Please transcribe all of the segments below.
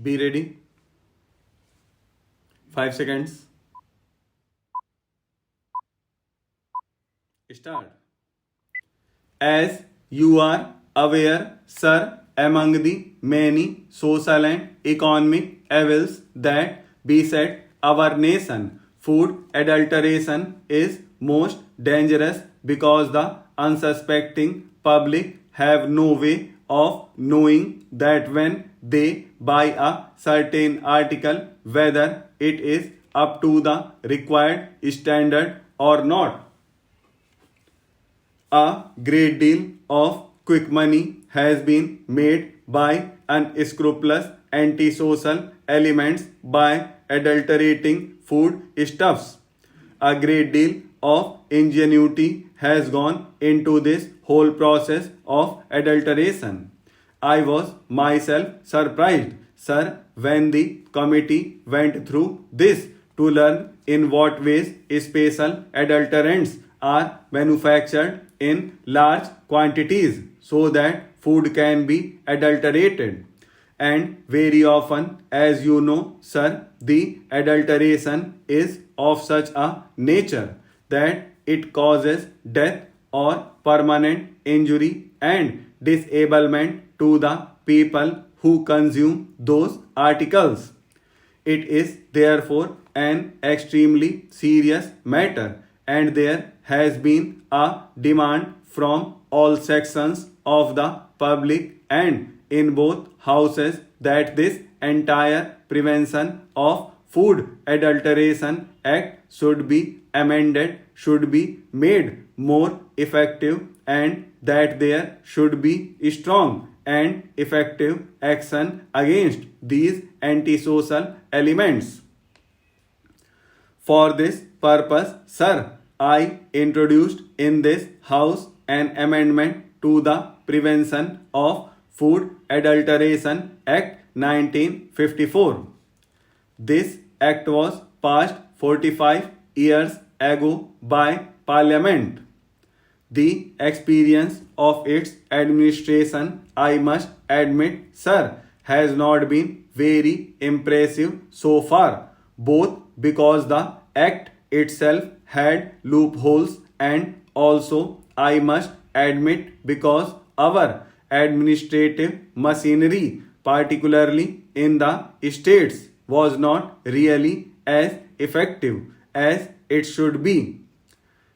Be ready. 5 seconds. Start. As you are aware, sir, among the many social and economic evils that beset our nation, food adulteration is most dangerous because the unsuspecting public have no way of knowing that when they buy a certain article whether it is up to the required standard or not. A great deal of quick money has been made by unscrupulous antisocial elements by adulterating food stuffs. A great deal of ingenuity has gone into this whole process of adulteration. I was myself surprised, sir, when the committee went through this to learn in what ways special adulterants are manufactured in large quantities so that food can be adulterated. And very often, as you know, sir, the adulteration is of such a nature that it causes death or permanent injury and disablement to the people who consume those articles. It is therefore an extremely serious matter, and there has been a demand from all sections of the public and in both houses that this entire Prevention of Food Adulteration Act should be amended, should be made more effective, and that there should be strong and effective action against these antisocial elements. For this purpose, sir, I introduced in this House an amendment to the Prevention of Food Adulteration Act 1954. This act was passed 45 years ago by Parliament. The experience of its administration, I must admit, sir, has not been very impressive so far, both because the act itself had loopholes and also, I must admit, because our administrative machinery, particularly in the states, was not really as effective as it should be.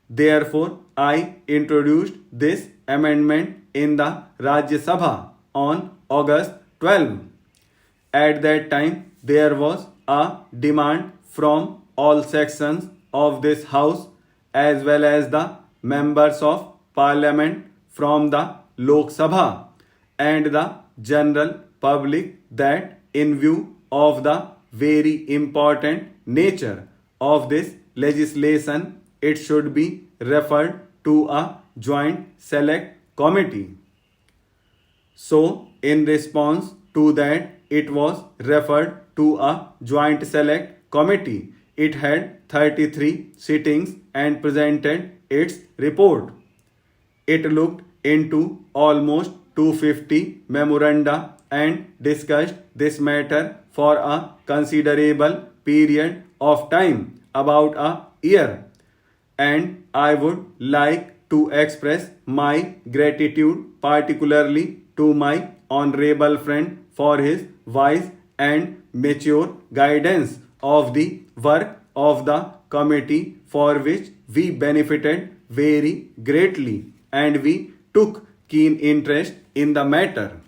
Therefore, I introduced this amendment in the Rajya Sabha on August 12. At that time, there was a demand from all sections of this House as well as the members of Parliament from the Lok Sabha and the general public that in view of the very important nature of this legislation, it should be referred to a joint select committee. So, in response to that, it was referred to a joint select committee. It had 33 sittings and presented its report. It looked into almost 250 memoranda and discussed this matter for a considerable period of time, about a year. And I would like to express my gratitude particularly to my honorable friend for his wise and mature guidance of the work of the committee, for which we benefited very greatly and we took keen interest in the matter.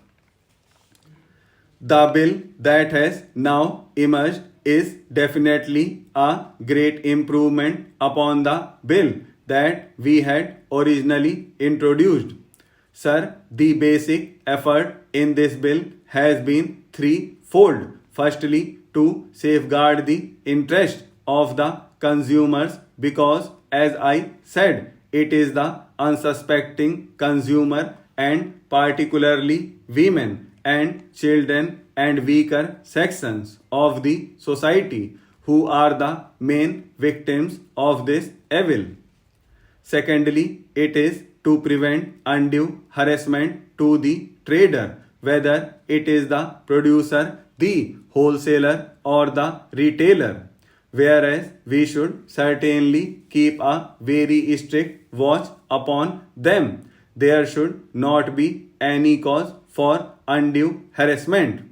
The bill that has now emerged is definitely a great improvement upon the bill that we had originally introduced. Sir, the basic effort in this bill has been threefold. Firstly, to safeguard the interest of the consumers because, as I said, it is the unsuspecting consumer and particularly women and children and weaker sections of the society who are the main victims of this evil. Secondly, it is to prevent undue harassment to the trader, whether it is the producer, the wholesaler or the retailer. Whereas we should certainly keep a very strict watch upon them. There should not be any cause for undue harassment.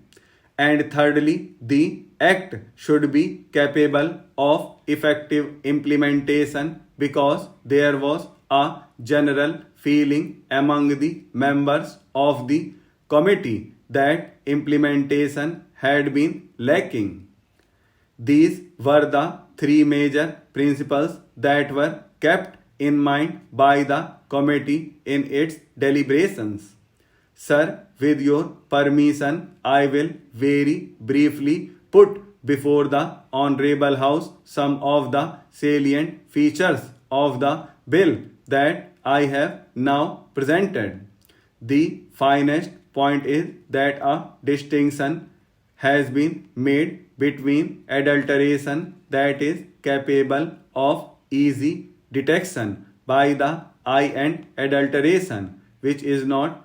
And thirdly, the act should be capable of effective implementation because there was a general feeling among the members of the committee that implementation had been lacking. These were the three major principles that were kept in mind by the committee in its deliberations. Sir, with your permission, I will very briefly put before the Honorable House some of the salient features of the bill that I have now presented. The finest point is that a distinction has been made between adulteration that is capable of easy detection by the eye and adulteration which is not.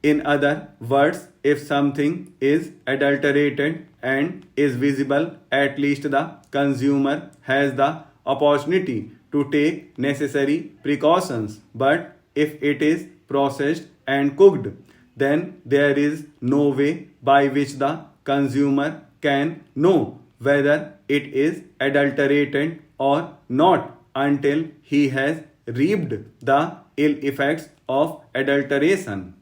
In other words, if something is adulterated and is visible, at least the consumer has the opportunity to take necessary precautions. But if it is processed and cooked, then there is no way by which the consumer can know whether it is adulterated or not until he has reaped the ill effects of adulteration.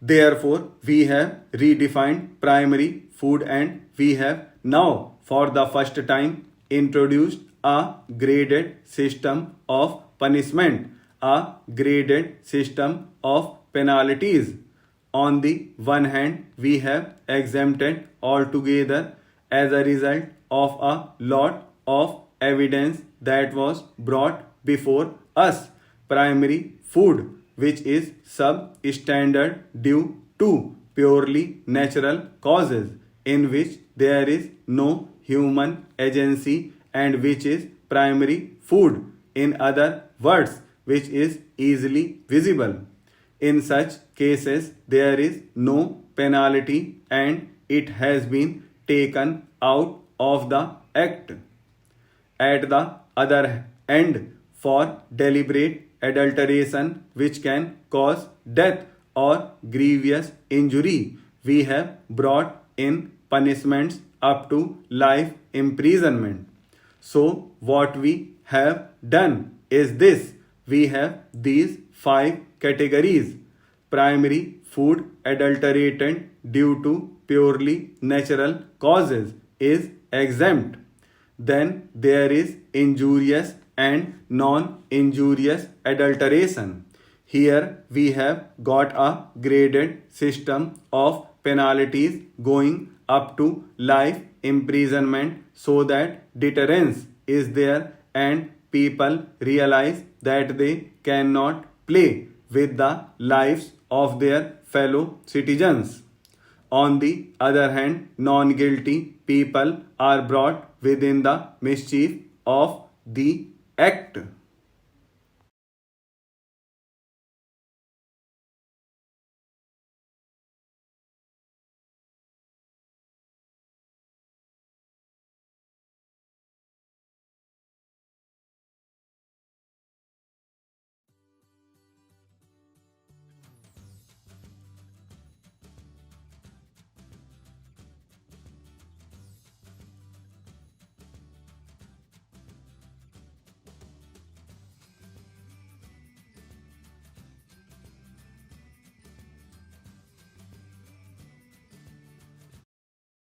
Therefore, we have redefined primary food and we have now for the first time introduced a graded system of punishment, a graded system of penalties. On the one hand, we have exempted altogether as a result of a lot of evidence that was brought before us primary food which is substandard due to purely natural causes in which there is no human agency and which is primary food, in other words, which is easily visible. In such cases, there is no penalty and it has been taken out of the act. At the other end, for deliberate adulteration which can cause death or grievous injury, we have brought in punishments up to life imprisonment. So, what we have done is this: we have these 5 categories. Primary food adulterated due to purely natural causes is exempt. Then there is injurious and non-injurious adulteration. Here we have got a graded system of penalties going up to life imprisonment so that deterrence is there and people realize that they cannot play with the lives of their fellow citizens. On the other hand, non-guilty people are brought within the mischief of the act.